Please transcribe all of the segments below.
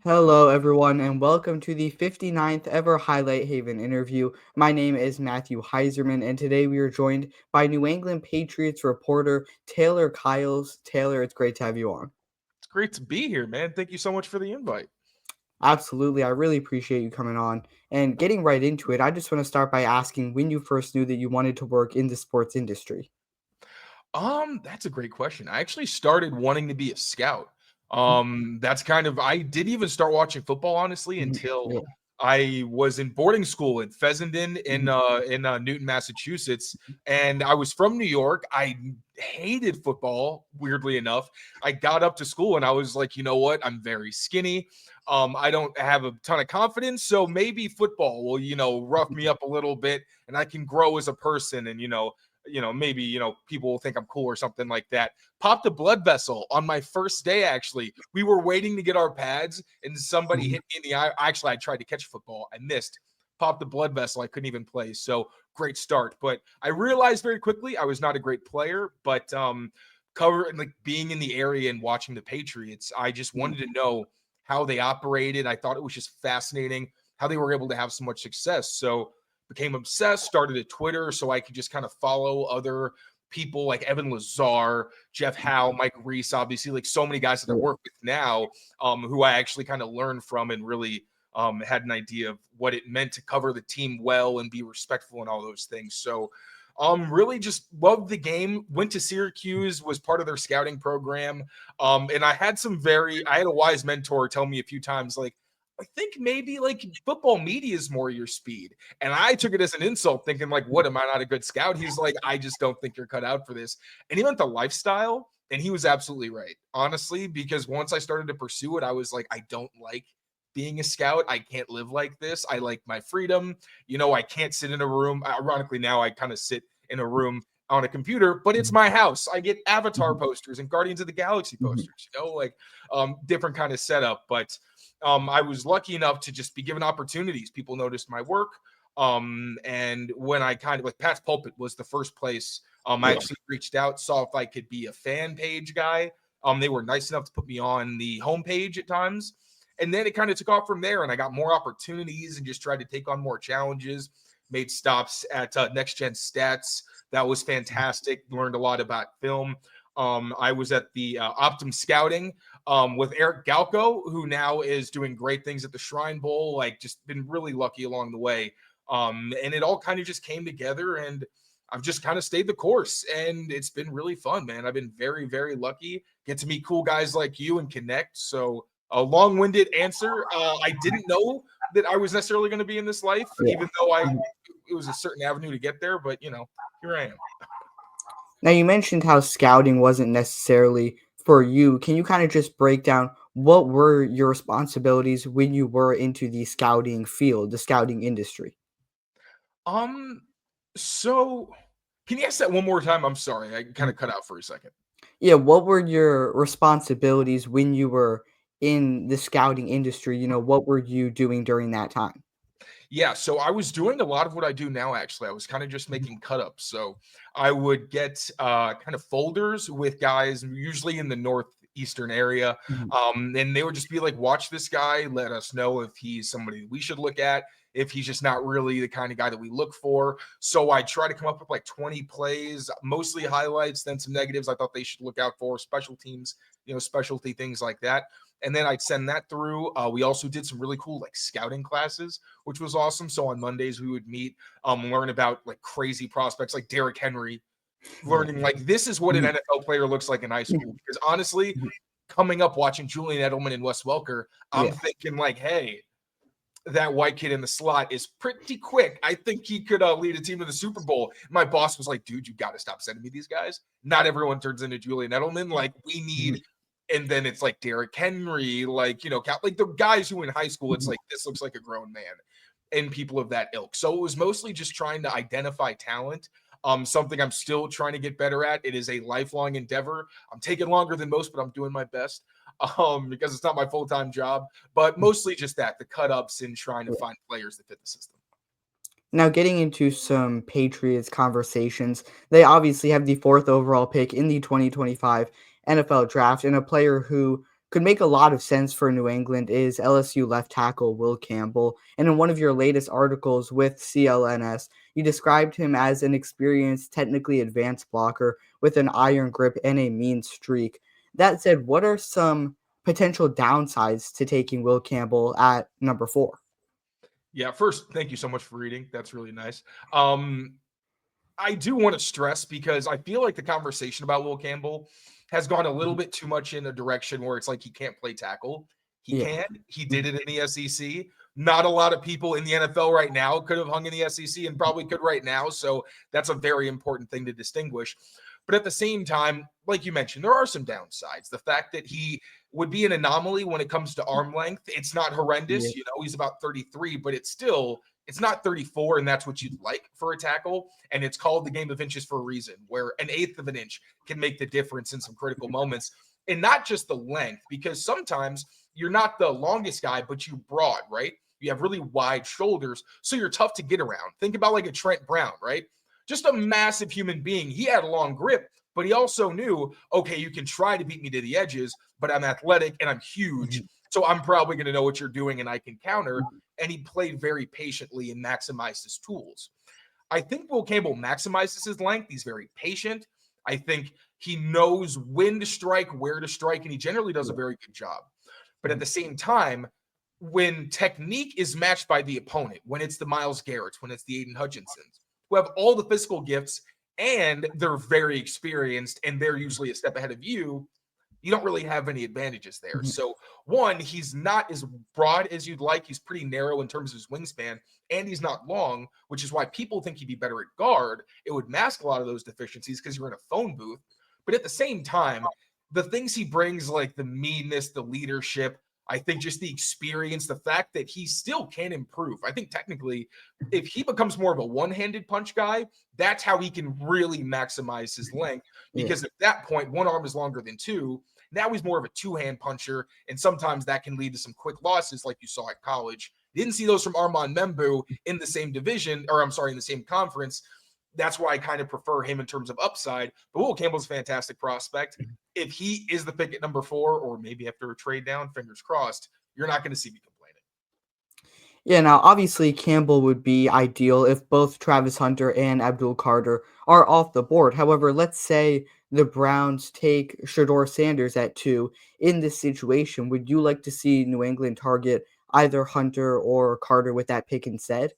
Hello, everyone, and welcome to the 59th ever Highlight Haven interview. My name is Matthew Heiserman, and today we are joined by New England Patriots reporter Taylor Kyles. Taylor, it's great to have you on. It's great to be here, man. Thank you so much for the invite. Absolutely, I really appreciate you coming on. And getting right into it, I just want to start by asking when you first knew that you wanted to work in the sports industry. That's a great question. I actually started wanting to be a scout. Mhm, That's kind of I didn't even start watching football honestly mhm, until yeah, I was in boarding school in Fessenden in mhm, Newton, Massachusetts, and I was from New York. I hated football, weirdly enough. I got up to school and I was like, you know what? I'm very skinny. I don't have a ton of confidence, so maybe football will, rough me up a little bit and I can grow as a person and maybe people will think I'm cool or something like that. Popped a blood vessel on my first day. Actually, we were waiting to get our pads, and somebody mhm, hit me in the eye. Actually, I tried to catch a football, I missed. Popped the blood vessel. I couldn't even play. So great start, but I realized very quickly I was not a great player. But like being in the area and watching the Patriots, I just mhm, wanted to know how they operated. I thought it was just fascinating how they were able to have so much success. So became obsessed, started a Twitter so I could just kind of follow other people like Evan Lazar, Jeff Howe, Mike Reese, obviously, like so many guys that I yeah. work with now, who I actually kind of learned from and really had an idea of what it meant to cover the team well and be respectful and all those things. So really just loved the game, went to Syracuse, was part of their scouting program. And I had a wise mentor tell me a few times, like, I think maybe like football media is more your speed. And I took it as an insult, thinking, like, what, am I not a good scout? He's like, I just don't think you're cut out for this. And he meant the lifestyle. And he was absolutely right, honestly, because once I started to pursue it, I was like, I don't like being a scout. I can't live like this. I like my freedom. I can't sit in a room. Ironically, now I kind of sit in a room on a computer, but it's Mhm, my house. I get Avatar mhm, posters and Guardians of the Galaxy mhm, posters, like different kind of setup. But I was lucky enough to just be given opportunities. People noticed my work. And when I kind of like Pat's Pulpit was the first place I yeah. actually reached out, saw if I could be a fan page guy. They were nice enough to put me on the homepage at times. And then it kind of took off from there, and I got more opportunities and just tried to take on more challenges. Made stops at Next Gen Stats. That was fantastic. Learned a lot about film. I was at the Optum Scouting with Eric Galco, who now is doing great things at the Shrine Bowl. Like, just been really lucky along the way. And it all kind of just came together, and I've just kind of stayed the course, and it's been really fun, man. I've been very, very lucky. Get to meet cool guys like you and connect. So, a long-winded answer. I didn't know that I was necessarily going to be in this life, Yeah. even though Mhm. it was a certain avenue to get there. But here I am. Now, you mentioned how scouting wasn't necessarily for you. Can you kind of just break down what were your responsibilities when you were into the scouting field, the scouting industry? Um, so can you ask that one more time? I'm sorry, I kind Mhm. of cut out for a second. Yeah, what were your responsibilities when you were in the scouting industry? What were you doing during that time? Yeah, so I was doing a lot of what I do now, actually. I was kind of just Mhm, making cut ups. So I would get kind of folders with guys, usually in the northeastern area. mhm, And they would just be like, watch this guy, let us know if he's somebody we should look at, if he's just not really the kind of guy that we look for. So I try to come up with like 20 plays, mostly highlights, then some negatives I thought they should look out for, special teams, specialty things like that. And then I'd send that through. We also did some really cool like scouting classes, which was awesome. So on Mondays we would meet, learn about like crazy prospects like Derrick Henry, yeah, learning like this is what an mhm, NFL player looks like in high school. mhm, Because honestly, mhm, coming up watching Julian Edelman and Wes Welker, I'm yeah, thinking like, hey, that white kid in the slot is pretty quick. I think he could lead a team to the Super Bowl. My boss was like, dude, you got to stop sending me these guys. Not everyone turns into Julian Edelman. Like, we mhm, need, and then it's like Derrick Henry, like, like the guys who in high school, it's mhm, like, this looks like a grown man and people of that ilk. So it was mostly just trying to identify talent. Something I'm still trying to get better at. It is a lifelong endeavor. I'm taking longer than most, but I'm doing my best because it's not my full-time job. But mhm, mostly just that, the cut ups and trying to yeah. find players that fit the system. Now, getting into some Patriots conversations, they obviously have the fourth overall pick in the 2025 NFL draft and a player who could make a lot of sense for New England is LSU left tackle Will Campbell. And in one of your latest articles with CLNS, you described him as an experienced, technically advanced blocker with an iron grip and a mean streak. That said, what are some potential downsides to taking Will Campbell at number 4? Yeah, first, thank you so much for reading. That's really nice. Um, I do want to stress because I feel like the conversation about Will Campbell has gone a little Mhm. bit too much in a direction where it's like he can't play tackle. He Yeah. can. He did Mhm. it in the SEC. Not a lot of people in the NFL right now could have hung in the SEC and probably could right now. So that's a very important thing to distinguish. But at the same time, like you mentioned, there are some downsides. The fact that he would be an anomaly when it comes to arm length, it's not Yeah. horrendous. You know, he's about 33, but it's not 34, and that's what you'd like for a tackle. And it's called the game of inches for a reason, where an eighth of an inch can make the difference in some critical moments. And not just the length, because sometimes you're not the longest guy, but you broad, right? You have really wide shoulders, so you're tough to get around. Think about like a Trent Brown, right? Just a massive human being. He had a long grip, but he also knew, okay, you can try to beat me to the edges, but I'm athletic and I'm huge. Mhm. So I'm probably going to know what you're doing and I can counter. Mhm. And he played very patiently and maximized his tools. I think Will Campbell maximizes his length. He's very patient. I think he knows when to strike, where to strike, and he generally does a Yeah. very good job. But at Mhm. the same time, when technique is matched by the opponent, when it's the Miles Garrett's, when it's the Aiden Hutchinsons, who have all the physical gifts and they're very experienced and they're usually a step ahead of you don't really have any advantages there. Mhm. So, one, he's not as broad as you'd like. He's pretty narrow in terms of his wingspan, and he's not long, which is why people think he'd be better at guard. It would mask a lot of those deficiencies because you're in a phone booth. But at the same time, the things he brings, like the meanness, the leadership, I think just the experience, the fact that he still can improve. I think technically, if he becomes more of a one handed punch guy, that's how he can really maximize his length. Yeah. Because at that point, one arm is longer than two. Now he's more of a two-hand puncher, and sometimes that can lead to some quick losses, like you saw at college. Didn't see those from Armand Membu in the same division, or I'm sorry, in the same conference. That's why I kind of prefer him in terms of upside. But Will Campbell's a fantastic prospect. If he is the pick at number 4, or maybe after a trade down, fingers crossed, you're not going to see me complaining. Yeah, now obviously Campbell would be ideal if both Travis Hunter and Abdul Carter are off the board. However, let's say the Browns take Shador Sanders at 2. In this situation, would you like to see New England target either Hunter or Carter with that pick instead?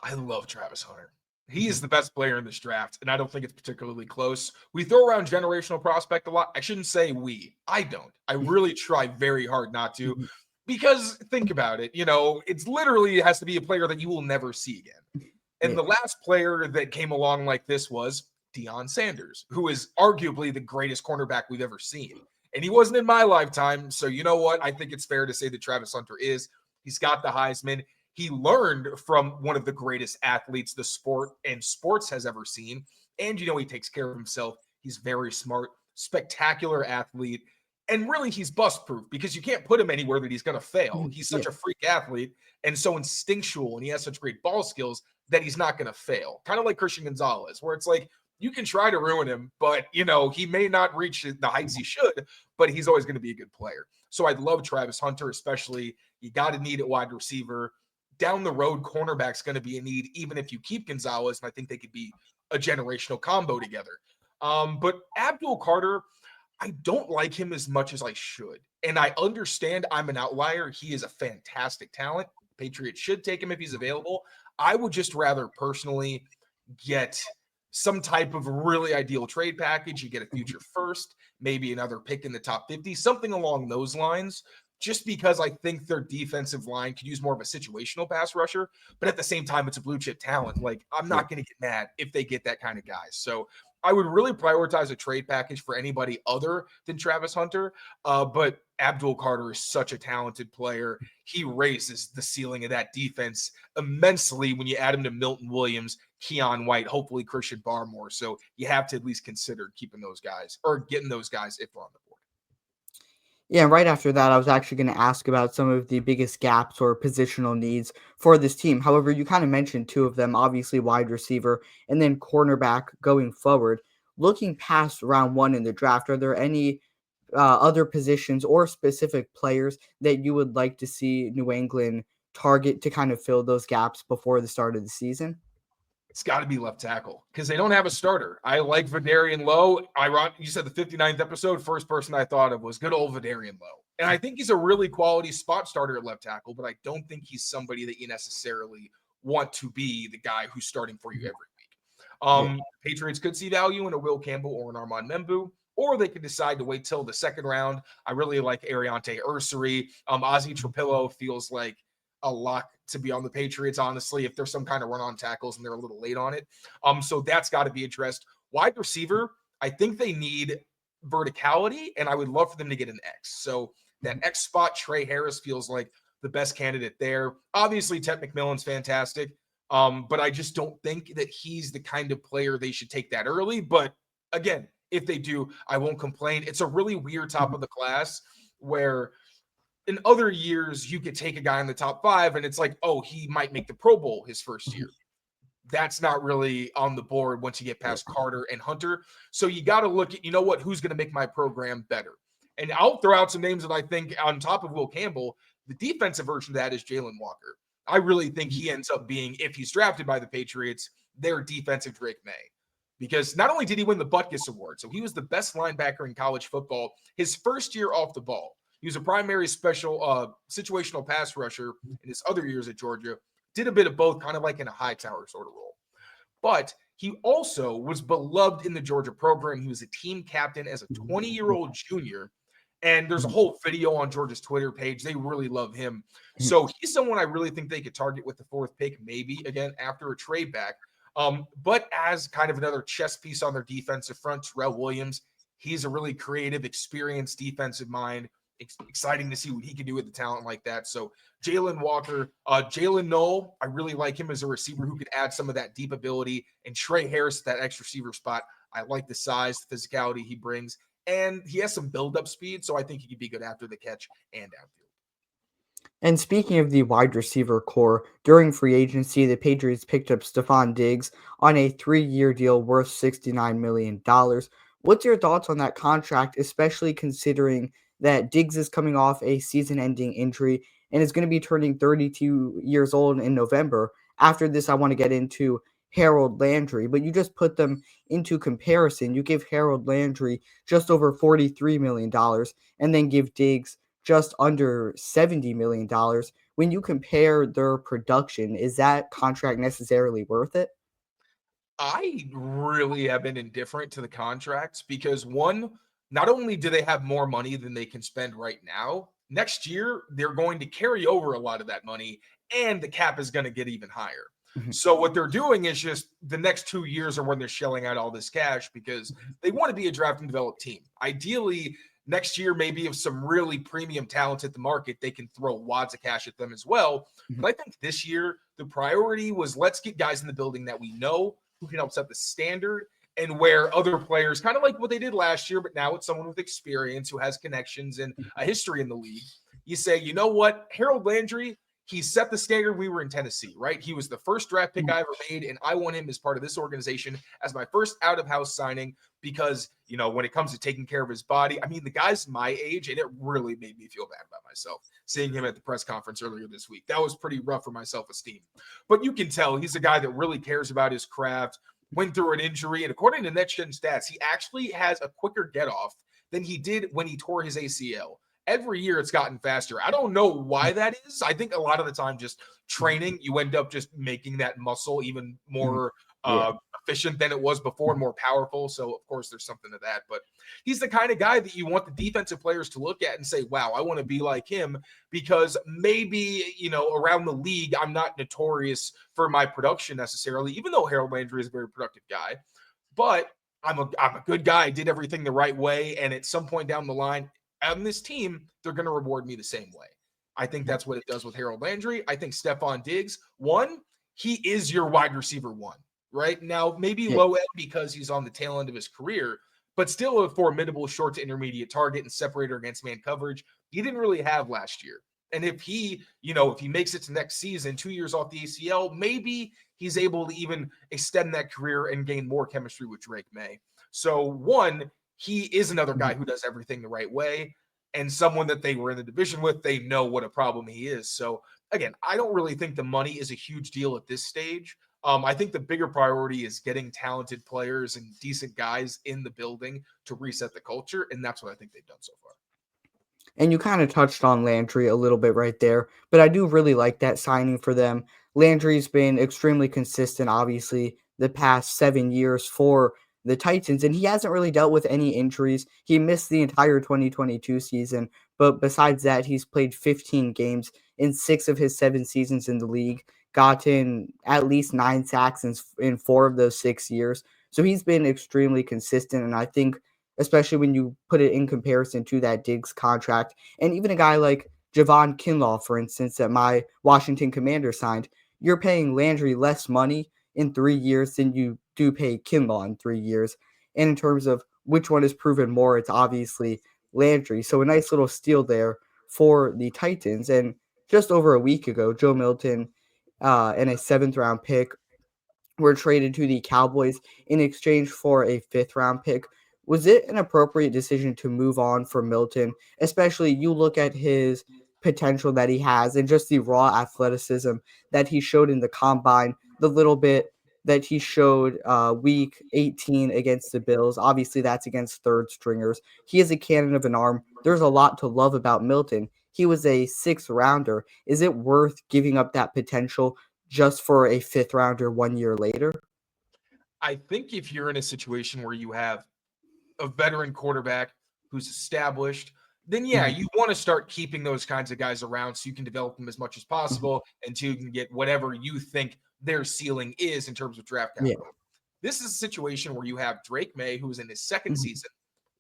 I love Travis Hunter. He Mhm. is the best player in this draft, and I don't think it's particularly close. We throw around generational prospect a lot. I shouldn't say we. I don't. I really try very hard not to, Mhm. because think about it. You know, it's literally it has to be a player that you will never see again. And Yeah. the last player that came along like this was Deion Sanders, who is arguably the greatest cornerback we've ever seen. And he wasn't in my lifetime. So, you know what? I think it's fair to say that Travis Hunter is. He's got the Heisman. He learned from one of the greatest athletes the sport and sports has ever seen. And, he takes care of himself. He's very smart, spectacular athlete. And really, he's bust proof because you can't put him anywhere that he's going to fail. Mhm. He's Yeah. such a freak athlete and so instinctual, and he has such great ball skills that he's not going to fail. Kind of like Christian Gonzalez, where it's like you can try to ruin him, but he may not reach the heights he should, but he's always going to be a good player. So I love Travis Hunter, especially. You got to need at wide receiver. Down the road, cornerback's going to be a need, even if you keep Gonzalez, and I think they could be a generational combo together. But Abdul Carter, I don't like him as much as I should. And I understand I'm an outlier. He is a fantastic talent. Patriots should take him if he's available. I would just rather personally get some type of really ideal trade package. You get a Mhm. future first, maybe another pick in the top 50, something along those lines, just because I think their defensive line could use more of a situational pass rusher. But at the same time, it's a blue chip talent. Like, I'm Yeah. not going to get mad if they get that kind of guy. So I would really prioritize a trade package for anybody other than Travis Hunter. But Abdul Carter is such a talented player. He raises the ceiling of that defense immensely when you add him to Milton Williams, Keon White, hopefully Christian Barmore. So you have to at least consider keeping those guys or getting those guys if they're on the board. Yeah, and right after that, I was actually going to ask about some of the biggest gaps or positional needs for this team. However, you kind of mentioned two of them, obviously wide receiver and then cornerback going forward. Looking past round 1 in the draft, are there any other positions or specific players that you would like to see New England target to kind of fill those gaps before the start of the season? It's got to be left tackle because they don't have a starter. I like Vidarian Lowe. You said the 59th episode. First person I thought of was good old Vidarian Lowe. And I think he's a really quality spot starter at left tackle, but I don't think he's somebody that you necessarily want to be the guy who's starting for you every week. Yeah. Patriots could see value in a Will Campbell or an Armand Membu, or they could decide to wait till the second round. I really like Ariante Ursary. Ozzie Trapillo feels like a lock to be on the Patriots, honestly, if there's some kind of run on tackles and they're a little late on it. So that's got to be addressed. Wide receiver, I think they need verticality, and I would love for them to get an X. So that X spot, Trey Harris feels like the best candidate there. Obviously, Ted McMillan's fantastic, but I just don't think that he's the kind of player they should take that early. But again, if they do, I won't complain. It's a really weird top of the class where in other years you could take a guy in the top 5 and it's like, oh, he might make the Pro Bowl his first year. That's not really on the board once you get past Carter and Hunter. So you got to look at, who's going to make my program better. And I'll throw out some names that I think on top of Will Campbell, the defensive version of that is Jalen Walker. I really think he ends up being, if he's drafted by the Patriots, their defensive Drake May. Because not only did he win the Butkus Award, so he was the best linebacker in college football his first year off the ball. He was a primary special situational pass rusher in his other years at Georgia. Did a bit of both, kind of like in a Hightower sort of role. But he also was beloved in the Georgia program. He was a team captain as a 20-year-old junior. And there's a whole video on Georgia's Twitter page. They really love him. So he's someone I really think they could target with the 4th pick, maybe again after a trade back. But as kind of another chess piece on their defensive front, Terrell Williams, he's a really creative, experienced defensive mind. Exciting to see what he can do with the talent like that. So Jalen Walker, Jalen Noel, I really like him as a receiver who could add some of that deep ability. And Trey Harris, that X receiver spot, I like the size, the physicality he brings. And he has some build-up speed, so I think he could be good after the catch and downfield. And speaking of the wide receiver core, during free agency, the Patriots picked up Stephon Diggs on a 3-year deal worth $69 million. What's your thoughts on that contract, especially considering that Diggs is coming off a season ending injury and is going to be turning 32 years old in November? After this, I want to get into Harold Landry, but you just put them into comparison. You give Harold Landry just over $43 million and then give Diggs just under $70 million. When you compare their production, is that contract necessarily worth it? I really have been indifferent to the contracts because one, not only do they have more money than they can spend right now, next year they're going to carry over a lot of that money and the cap is going to get even higher. Mhm. So what they're doing is just the next 2 years are when they're shelling out all this cash because they want to be a draft and develop team. Ideally, next year, maybe if some really premium talent hit the market, they can throw wads of cash at them as well. But I think this year the priority was let's get guys in the building that we know who can help set the standard and where other players, kind of like what they did last year, but now it's someone with experience who has connections and a history in the league. You say, you know what, Harold Landry, he set the standard. We were in Tennessee, right? He was the first draft pick I ever made, and I want him as part of this organization as my first out-of-house signing because, when it comes to taking care of his body, I mean, the guy's my age, and it really made me feel bad about myself seeing him at the press conference earlier this week. That was pretty rough for my self-esteem. But you can tell he's a guy that really cares about his craft, went through an injury, and according to NetGen stats, he actually has a quicker get-off than he did when he tore his ACL. Every year it's gotten faster. I don't know why that is. I think a lot of the time just training, you end up just making that muscle even more Yeah. efficient than it was before and more powerful. So, of course, there's something to that. But he's the kind of guy that you want the defensive players to look at and say, wow, I want to be like him because maybe, around the league, I'm not notorious for my production necessarily, even though Harold Landry is a very productive guy. But I'm a good guy. I did everything the right way. And at some point down the line, on this team, they're going to reward me the same way. I think that's what it does with Harold Landry. I think Stephon Diggs, one, he is your wide receiver one, right? Now, maybe Yeah. low end because he's on the tail end of his career, but still a formidable short to intermediate target and separator against man coverage. He didn't really have last year. And if he makes it to next season, 2 years off the ACL, maybe he's able to even extend that career and gain more chemistry with Drake May. So one, he is another guy Mhm. who does everything the right way, and someone that they were in the division with, they know what a problem he is. So again, I don't really think the money is a huge deal at this stage. I think the bigger priority is getting talented players and decent guys in the building to reset the culture, and that's what I think they've done so far. And you kind of touched on Landry a little bit right there, but I do really like that signing for them. Landry's been extremely consistent, obviously, the past 7 years for the Titans, and he hasn't really dealt with any injuries. He missed the entire 2022 season, but besides that, he's played 15 games in 6 of his 7 seasons in the league, gotten at least 9 sacks in 4 of those 6 years. So he's been extremely consistent, and I think especially when you put it in comparison to that Diggs contract. And even a guy like Javon Kinlaw, for instance, that my Washington Commanders signed, you're paying Landry less money in 3 years than you do pay Kinlaw in 3 years. And in terms of which one has proven more, it's obviously Landry. So a nice little steal there for the Titans. And just over a week ago, Joe Milton and a seventh round pick were traded to the Cowboys in exchange for a fifth round pick. Was it an appropriate decision to move on from Milton? Especially, you look at his potential that he has and just the raw athleticism that he showed in the combine, the little bit that he showed week 18 against the Bills. Obviously, that's against third stringers. He is a cannon of an arm. There's a lot to love about Milton. He was a sixth rounder. Is it worth giving up that potential just for a fifth rounder 1 year later? I think if you're in a situation where you have a veteran quarterback who's established, then yeah, Mhm. you want to start keeping those kinds of guys around so you can develop them as much as Mhm. possible until you can get whatever you think their ceiling is in terms of draft Yeah. capital. This is a situation where you have Drake May, who's in his second Mhm. season.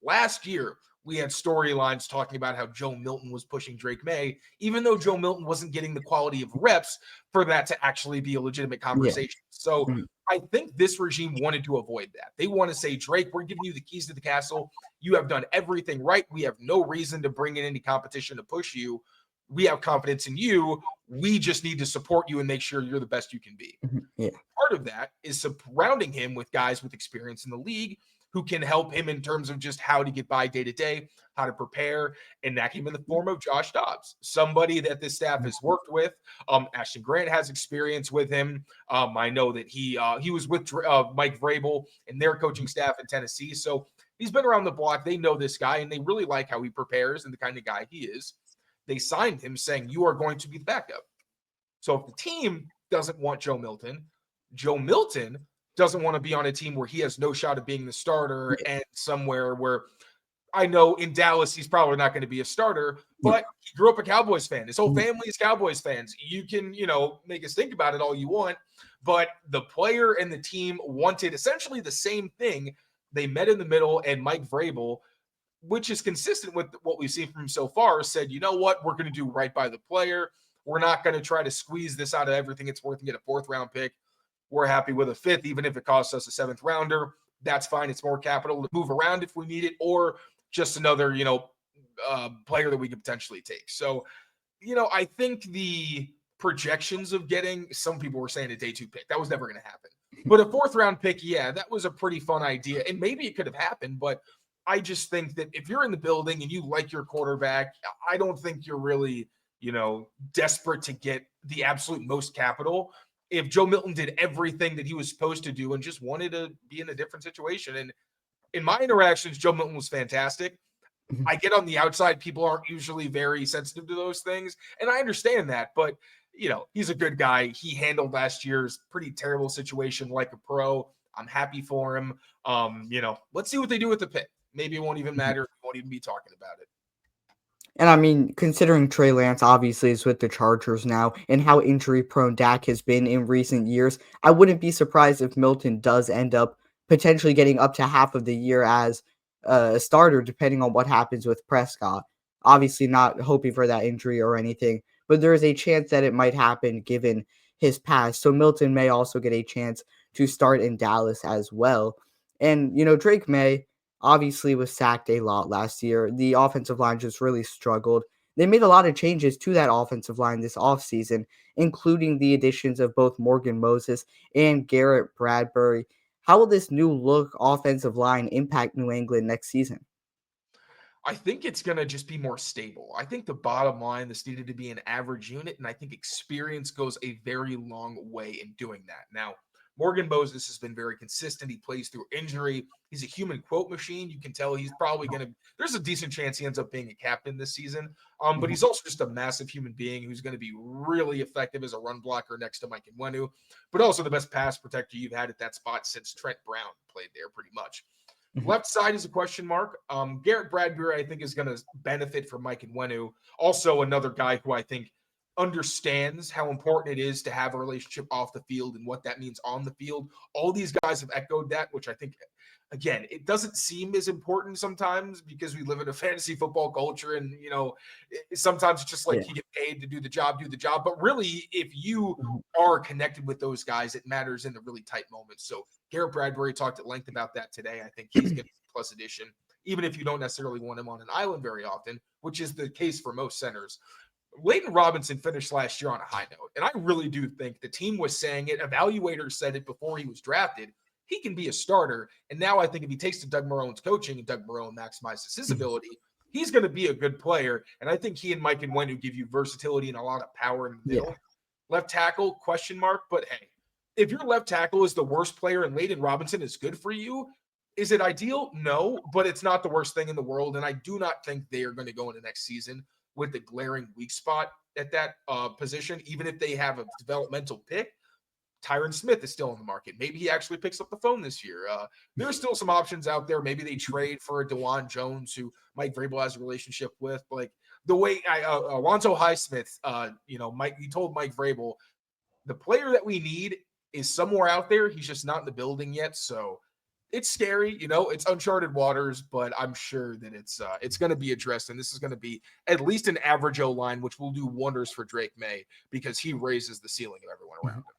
Last year, we had storylines talking about how Joe Milton was pushing Drake May, even though Joe Milton wasn't getting the quality of reps for that to actually be a legitimate Yeah. conversation. So Mhm. I think this regime wanted to avoid that. They want to say, Drake, we're giving you the keys to the castle. You have done everything right. We have no reason to bring in any competition to push you. We have confidence in you. We just need to support you and make sure you're the best you can be. Mhm. Yeah. Part of that is surrounding him with guys with experience in the league who can help him in terms of just how to get by day to day, how to prepare, and that came in the form of Josh Dobbs, somebody that this staff Mhm. has worked with. Ashton Grant has experience with him. I know that he was with Mike Vrabel and their coaching staff in Tennessee, so he's been around the block. They know this guy, and they really like how he prepares and the kind of guy he is. They signed him saying, "You are going to be the backup." So if the team doesn't want Joe Milton doesn't want to be on a team where he has no shot of being the starter Yeah. and somewhere where I know in Dallas he's probably not going to be a starter, Yeah. but he grew up a Cowboys fan. His whole Mhm. family is Cowboys fans. You can, make us think about it all you want, but the player and the team wanted essentially the same thing. They met in the middle, and Mike Vrabel, which is consistent with what we've seen from him so far, said, you know what, we're going to do right by the player. We're not going to try to squeeze this out of everything it's worth and get a fourth round pick. We're happy with a fifth, even if it costs us a seventh rounder. That's fine. It's more capital to move around if we need it, or just another, player that we could potentially take. So, I think the projections of getting some people were saying a day two pick that was never going to happen. But a fourth round pick, yeah, that was a pretty fun idea, and maybe it could have happened. But I just think that if you're in the building and you like your quarterback, I don't think you're really, desperate to get the absolute most capital. If Joe Milton did everything that he was supposed to do and just wanted to be in a different situation, and in my interactions, Joe Milton was fantastic. Mhm. I get on the outside, people aren't usually very sensitive to those things. And I understand that, but he's a good guy. He handled last year's pretty terrible situation like a pro. I'm happy for him. Let's see what they do with the pick. Maybe it won't even Mhm. matter. We won't even be talking about it. And I mean, considering Trey Lance obviously is with the Chargers now and how injury prone Dak has been in recent years, I wouldn't be surprised if Milton does end up potentially getting up to half of the year as a starter, depending on what happens with Prescott. Obviously, not hoping for that injury or anything, but there is a chance that it might happen given his past. So Milton may also get a chance to start in Dallas as well. And, Drake May obviously was sacked a lot last year. The offensive line just really struggled. They made a lot of changes to that offensive line this offseason, including the additions of both Morgan Moses and Garrett Bradbury. How will this new look offensive line impact New England next season? I think it's going to just be more stable. I think the bottom line, this needed to be an average unit, and I think experience goes a very long way in doing that. Now, Morgan Moses has been very consistent. He plays through injury. He's a human quote machine. You can tell he's probably going to, there's a decent chance he ends up being a captain this season. But Mhm. he's also just a massive human being who's going to be really effective as a run blocker next to Mike Nwenu, but also the best pass protector you've had at that spot since Trent Brown played there pretty much. Mhm. Left side is a question mark. Garrett Bradbury, I think, is going to benefit from Mike Nwenu. Also, another guy who I think understands how important it is to have a relationship off the field and what that means on the field. All these guys have echoed that, which I think, again, it doesn't seem as important sometimes because we live in a fantasy football culture, and sometimes it's just Yeah. like you get paid to do the job, do the job. But really, if you Mhm. are connected with those guys, it matters in the really tight moments. So Garrett Bradbury talked at length about that today. I think he's going to be a plus addition, even if you don't necessarily want him on an island very often, which is the case for most centers. Leighton Robinson finished last year on a high note, and I really do think the team was saying it. Evaluators said it before he was drafted. He can be a starter, and now I think if he takes to Doug Marone's coaching and Doug Marone maximizes his Mhm. ability, he's going to be a good player. And I think he and Mike Nwenu give you versatility and a lot of power in the Yeah. middle. Left tackle, question mark. But hey, if your left tackle is the worst player and Leighton Robinson is good for you, is it ideal? No, but it's not the worst thing in the world. And I do not think they are going to go into next season with the glaring weak spot at that position, even if they have a developmental pick. Tyron Smith is still on the market. Maybe he actually picks up the phone this year. There's still some options out there. Maybe they trade for a DeJuan Jones, who Mike Vrabel has a relationship with. But like the way Alonzo Highsmith, Mike, he told Mike Vrabel, the player that we need is somewhere out there. He's just not in the building yet. So it's scary, it's uncharted waters, but I'm sure that it's going to be addressed, and this is going to be at least an average O line, which will do wonders for Drake May because he raises the ceiling of everyone around Mhm. him.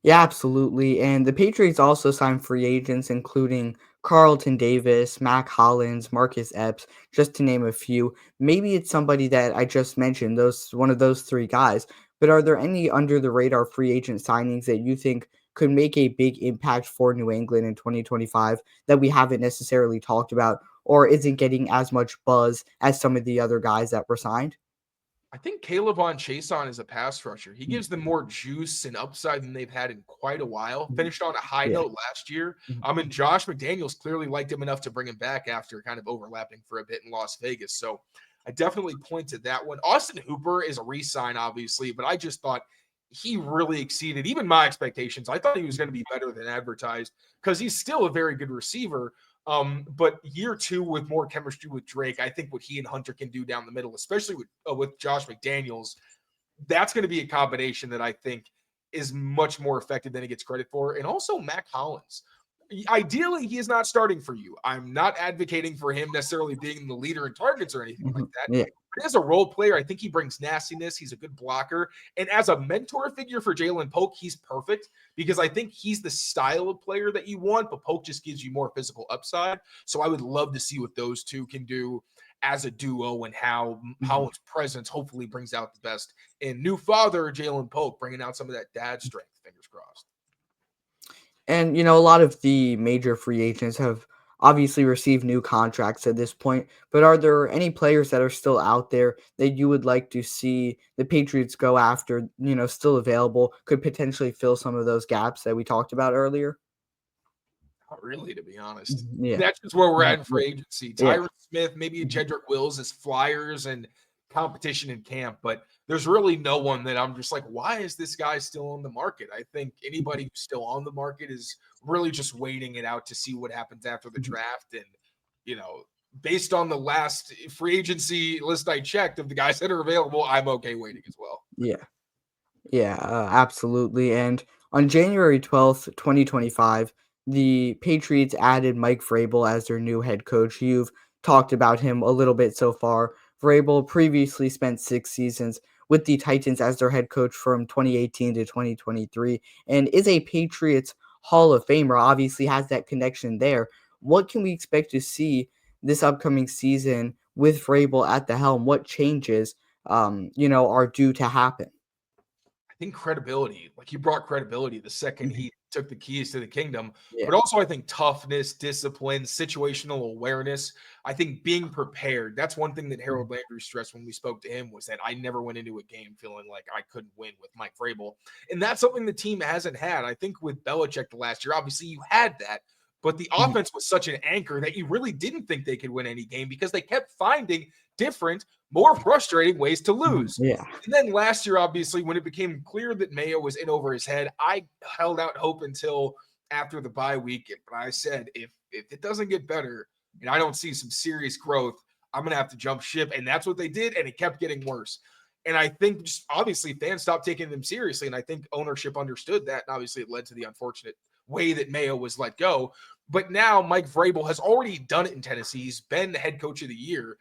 Yeah, absolutely. And the Patriots also signed free agents, including Carlton Davis, Mac Hollins, Marcus Epps, just to name a few. Maybe it's somebody that I just mentioned, those one of those three guys. But are there any under the radar free agent signings that you think could make a big impact for New England in 2025 that we haven't necessarily talked about or isn't getting as much buzz as some of the other guys that were signed? I think Caleb on Chason is a pass rusher. He Mhm. gives them more juice and upside than they've had in quite a while. Mhm. Finished on a high Yeah. note last year. Mhm. And Josh McDaniels clearly liked him enough to bring him back after kind of overlapping for a bit in Las Vegas. So I definitely point to that one. Austin Hooper is a re-sign, obviously, but I just thought he really exceeded even my expectations. I thought he was going to be better than advertised because he's still a very good receiver. But year two with more chemistry with Drake, I think what he and Hunter can do down the middle, especially with Josh McDaniels, that's going to be a combination that I think is much more effective than he gets credit for. And also Mac Hollins. Ideally, he is not starting for you. I'm not advocating for him necessarily being the leader in targets or anything like Mhm. that. Yeah. But as a role player, I think he brings nastiness. He's a good blocker. And as a mentor figure for Jalen Polk, he's perfect because I think he's the style of player that you want, but Polk just gives you more physical upside. So I would love to see what those two can do as a duo and how Mhm. Holland's presence hopefully brings out the best in new father Jalen Polk, bringing out some of that dad strength. Fingers crossed. And, a lot of the major free agents have obviously received new contracts at this point, but are there any players that are still out there that you would like to see the Patriots go after, still available, could potentially fill some of those gaps that we talked about earlier? Not really, to be honest. Mhm. Yeah. That's just where we're Mhm. at in Yeah. free agency. Yeah. Tyron Smith, maybe a Mhm. Jedrick Wills as flyers and competition in camp, but there's really no one that I'm just like, why is this guy still on the market? I think anybody who's still on the market is really just waiting it out to see what happens after the Mhm. draft. And, you know, based on the last free agency list I checked of the guys that are available, I'm okay waiting as well. Yeah. Yeah, absolutely. And on January 12th, 2025, the Patriots added Mike Vrabel as their new head coach. You've talked about him a little bit so far. Vrabel previously spent 6 seasons with the Titans as their head coach from 2018 to 2023 and is a Patriots Hall of Famer, obviously has that connection there. What can we expect to see this upcoming season with Vrabel at the helm? What changes, are due to happen? think credibility, like he brought credibility the second Mhm. he took the keys to the kingdom, Yeah. but also I think toughness, discipline, situational awareness. I think being prepared. That's one thing that Mhm. Harold Landry stressed when we spoke to him was that I never went into a game feeling like I couldn't win with Mike Vrabel. And that's something the team hasn't had. I think with Belichick the last year, obviously you had that, but the Mhm. offense was such an anchor that you really didn't think they could win any game because they kept finding different, more frustrating ways to Mhm. lose. Yeah. And then last year, obviously, when it became clear that Mayo was in over his head, I held out hope until after the bye week. But I said, if it doesn't get better and I don't see some serious growth, I'm gonna have to jump ship. And that's what they did, and it kept getting worse. And I think just obviously fans stopped taking them seriously. And I think ownership understood that. And obviously it led to the unfortunate way that Mayo was let go. But now Mike Vrabel has already done it in Tennessee. He's been the head coach of the year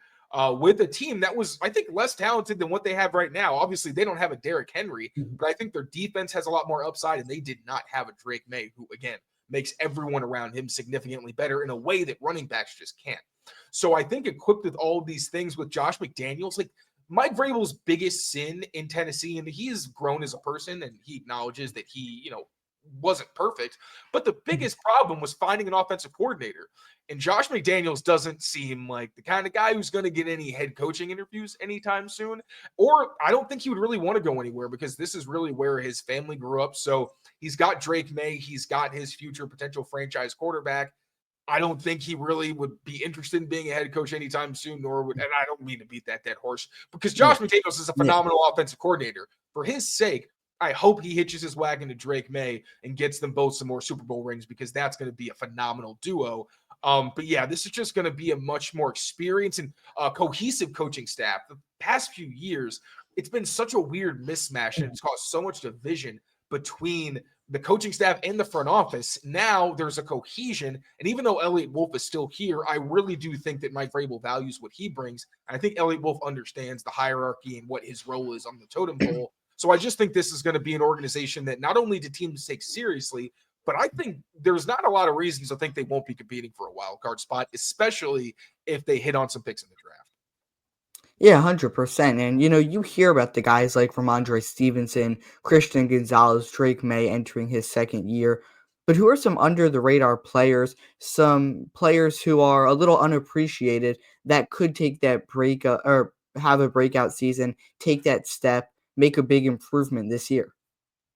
with a team that was, I think, less talented than what they have right now. Obviously, they don't have a Derrick Henry, Mhm. but I think their defense has a lot more upside, and they did not have a Drake May, who, again, makes everyone around him significantly better in a way that running backs just can't. So I think equipped with all of these things with Josh McDaniels, like Mike Vrabel's biggest sin in Tennessee, and he has grown as a person and he acknowledges that he, wasn't perfect, but the Mhm. biggest problem was finding an offensive coordinator. And Josh McDaniels doesn't seem like the kind of guy who's going to get any head coaching interviews anytime soon. Or I don't think he would really want to go anywhere because this is really where his family grew up. So he's got Drake May, he's got his future potential franchise quarterback. I don't think he really would be interested in being a head coach anytime soon, nor would, and I don't mean to beat that dead horse because Yeah. Josh McDaniels is a Yeah. phenomenal offensive coordinator. For his sake, I hope he hitches his wagon to Drake May and gets them both some more Super Bowl rings because that's going to be a phenomenal duo. But yeah, this is just going to be a much more experienced and cohesive coaching staff. The past few years, it's been such a weird mismatch and Mhm. it's caused so much division between the coaching staff and the front office. Now there's a cohesion. And even though Elliot Wolf is still here, I really do think that Mike Vrabel values what he brings. I think Elliot Wolf understands the hierarchy and what his role is on the totem pole. So I just think this is going to be an organization that not only do teams take seriously, but I think there's not a lot of reasons to think they won't be competing for a wild card spot, especially if they hit on some picks in the draft. Yeah, 100%. And you hear about the guys like Ramondre Stevenson, Christian Gonzalez, Drake May entering his second year. But who are some under the radar players, some players who are a little unappreciated that could take that break or have a breakout season, take that step, make a big improvement this year?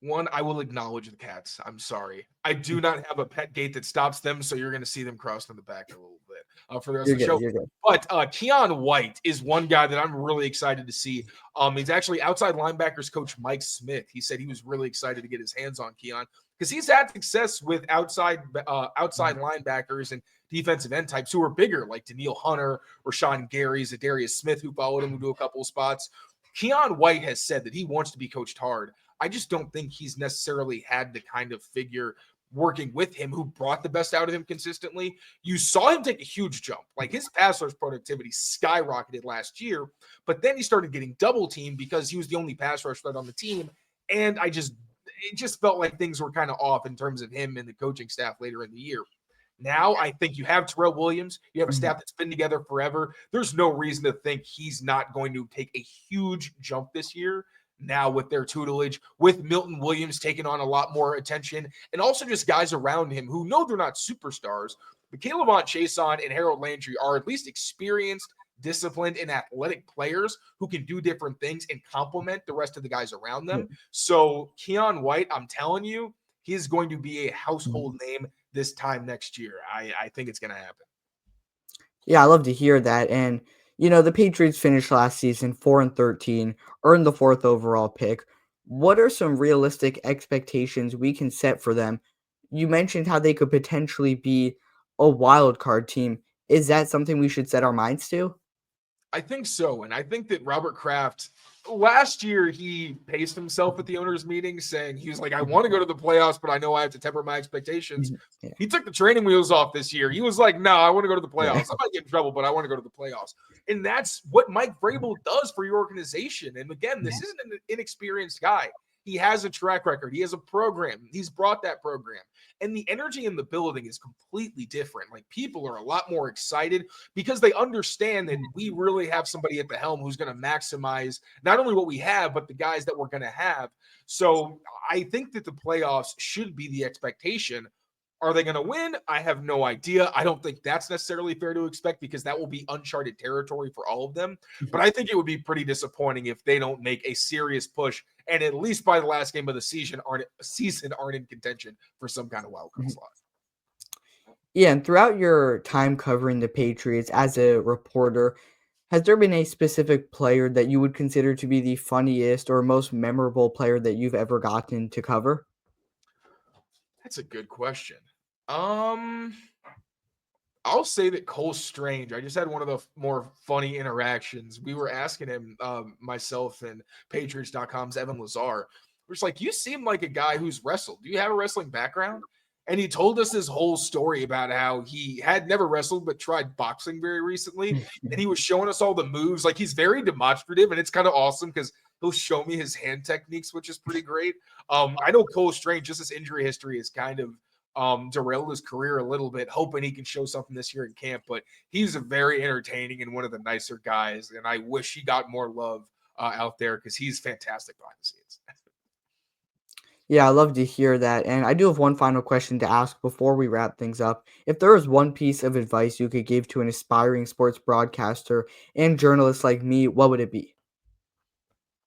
One, I will acknowledge the cats. I'm sorry. I do Mm. not have a pet gate that stops them, so you're going to see them crossed in the back a little bit for the rest You're of the good. show. You're good. But Keon White is one guy that I'm really excited to see. He's actually outside linebackers coach Mike Smith. He said he was really excited to get his hands on Keon because he's had success with outside Mhm. linebackers and defensive end types who are bigger, like Daniil Hunter or Sean Gary, Zadarius Smith, who followed him to do a couple of spots. Keon White has said that he wants to be coached hard. I just don't think he's necessarily had the kind of figure working with him who brought the best out of him consistently. You saw him take a huge jump. Like his pass rush productivity skyrocketed last year, but then he started getting double teamed because he was the only pass rush threat on the team. And it just felt like things were kind of off in terms of him and the coaching staff later in the year. Now I think you have Terrell Williams. You have a Mhm. staff that's been together forever. There's no reason to think he's not going to take a huge jump this year. Now with their tutelage, with Milton Williams taking on a lot more attention, and also just guys around him who know they're not superstars, but Caleb Chason and Harold Landry are at least experienced, disciplined, and athletic players who can do different things and complement the rest of the guys around Yeah. them. So Keon White, I'm telling you, he is going to be a Mhm. household name this time next year. I think it's going to happen. Yeah, I love to hear that. And the Patriots finished last season 4-13, earned the fourth overall pick. What are some realistic expectations we can set for them? You mentioned how they could potentially be a wild card team. Is that something we should set our minds to? I think so. And I think that Robert Kraft last year he paced himself at the owners' meeting saying he was like, I Mhm. want to go to the playoffs, but I know I have to temper my expectations. Mhm. Yeah. He took the training wheels off this year. He was like, no, I want to go to the Yeah. playoffs. I might get in trouble, but I want to go to the playoffs. And that's what Mike Vrabel does for your organization. And again, this isn't an inexperienced guy. He has a track record. He has a program. He's brought that program. And the energy in the building is completely different. Like people are a lot more excited because they understand that we really have somebody at the helm who's going to maximize not only what we have, but the guys that we're going to have. So I think that the playoffs should be the expectation. Are they going to win? I have no idea. I don't think that's necessarily fair to expect because that will be uncharted territory for all of them. But I think it would be pretty disappointing if they don't make a serious push and at least by the last game of the season aren't in contention for some kind of wild card Mhm. slot. Yeah, and throughout your time covering the Patriots as a reporter, has there been a specific player that you would consider to be the funniest or most memorable player that you've ever gotten to cover? That's a good question. Um, I'll say that Cole Strange. I just had one of the more funny interactions. We were asking him, myself and Patriots.com's Evan Lazar. We're just like, you seem like a guy who's wrestled. Do you have a wrestling background? And he told us his whole story about how he had never wrestled but tried boxing very recently. And he was showing us all the moves. Like he's very demonstrative, and it's kind of awesome because he'll show me his hand techniques, which is pretty great. I know Cole Strange, just his injury history is kind of derailed his career a little bit, hoping he can show something this year in camp. But he's a very entertaining and one of the nicer guys, and I wish he got more love out there because he's fantastic behind the scenes. Yeah, I love to hear that. And I do have one final question to ask before we wrap things up. If there was one piece of advice you could give to an aspiring sports broadcaster and journalist like me, what would it be?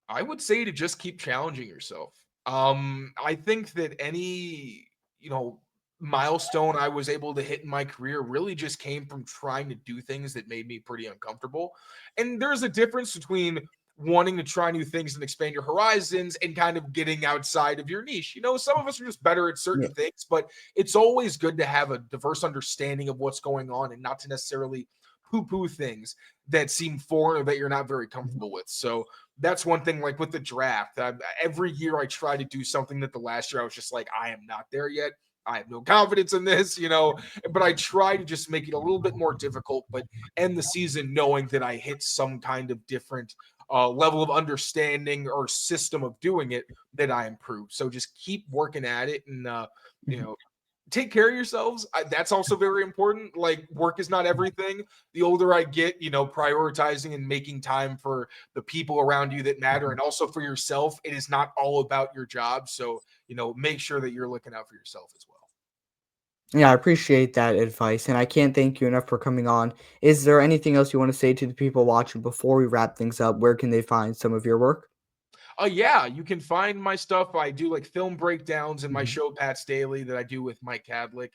I would say to just keep challenging yourself. I think that any, you know, milestone I was able to hit in my career really just came from trying to do things that made me pretty uncomfortable. And there's a difference between wanting to try new things and expand your horizons and kind of getting outside of your niche. You know, some of us are just better at Yeah. certain things, but it's always good to have a diverse understanding of what's going on and not to necessarily poo-poo things that seem foreign or that you're not very comfortable with. So that's one thing, like with the draft. Every year I try to do something that the last year I was just like, I am not there yet. I have no confidence in this, but I try to just make it a little bit more difficult, but end the season knowing that I hit some kind of different level of understanding or system of doing it that I improved. So just keep working at it and, you know, take care of yourselves. That's also very important. Like work is not everything. The older I get, prioritizing and making time for the people around you that matter and also for yourself. It is not all about your job. So, make sure that you're looking out for yourself as well. Yeah, I appreciate that advice, and I can't thank you enough for coming on. Is there anything else you want to say to the people watching before we wrap things up? Where can they find some of your work? Yeah, you can find my stuff. I do like film breakdowns, and my Mhm. show Pat's Daily that I do with Mike Cadlick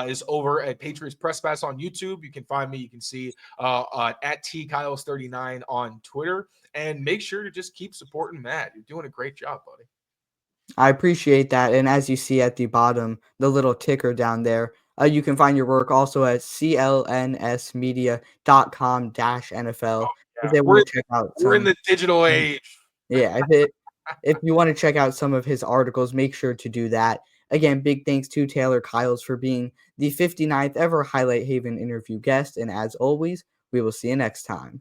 is over at Patriots Press Pass on YouTube. You can find me. You can see at tkyles39 on Twitter, and make sure to just keep supporting Matt. You're doing a great job, buddy. I appreciate that, and as you see at the bottom, the little ticker down there, you can find your work also at clnsmedia.com-NFL if Yeah, they we're want to check out we're in some. the digital Mhm. age. Yeah, if you want to check out some of his articles, make sure to do that. Again, big thanks to Taylor Kyles for being the 59th ever Highlight Haven interview guest, and as always, we will see you next time.